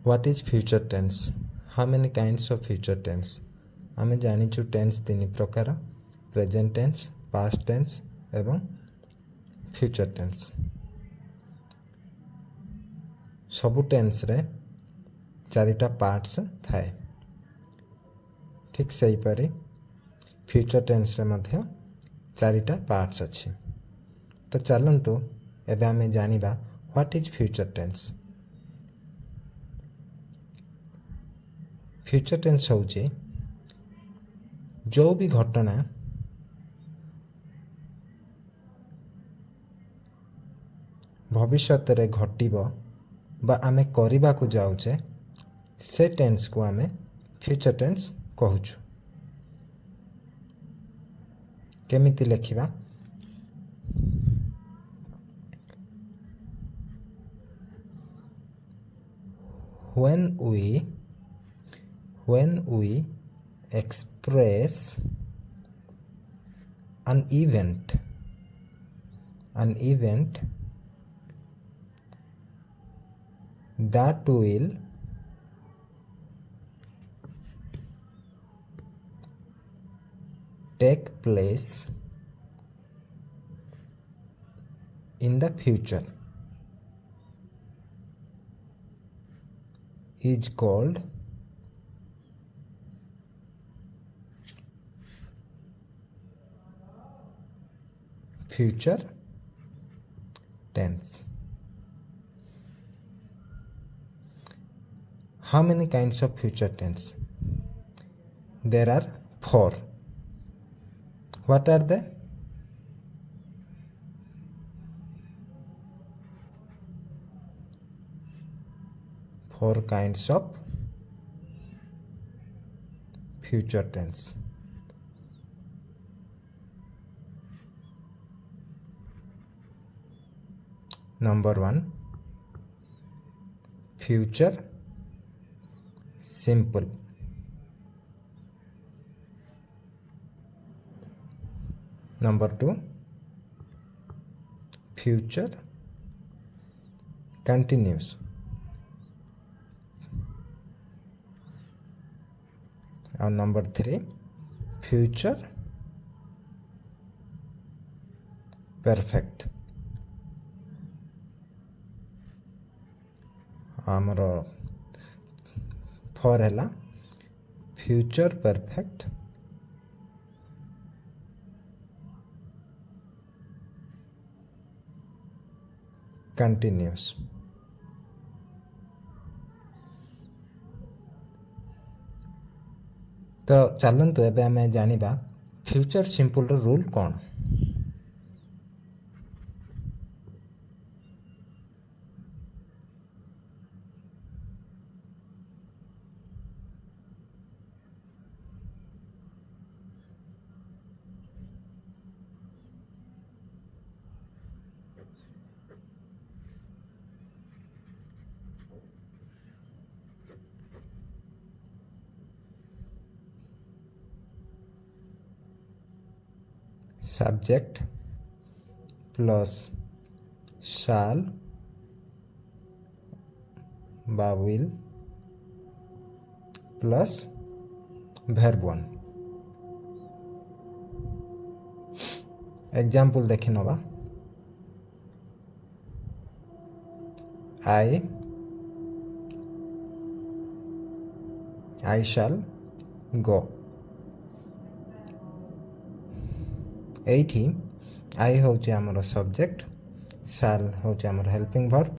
What is future tense? How many kinds of future tense? आमे जानिछु tense तीन प्रकार present tense past tense एवं future tense सबु tense रे चारिटा पार्ट्स थाए ठीक सही परी फ्यूचर टेन्स रे मध्य चारिटा पार्ट्स अच्छी तो चलंतु एबे आमे जानिबा what is future tense future tense होची जो भी घटना भविष्य रे घटिबो बा आमे करिबा को जाउचे से टेन्स को आमे फ्यूचर टेन्स कहूछु केमिति लेखिबा when we express an event that will take place in the future is called future tense. How many kinds of future tense? There are 4. What are they? Four kinds of future tense. Number 1, future simple. Number 2, future continuous. And number 3, future perfect. आमर 4 है future perfect continuous तो चलतु एबे आमे जानिबा future simple रो rule कौन subject plus shall বা will plus verb 1 example देखि नबा I shall go एठी आई होचे हमर सब्जेक्ट शाल होचे हमर हेल्पिंग वर्ब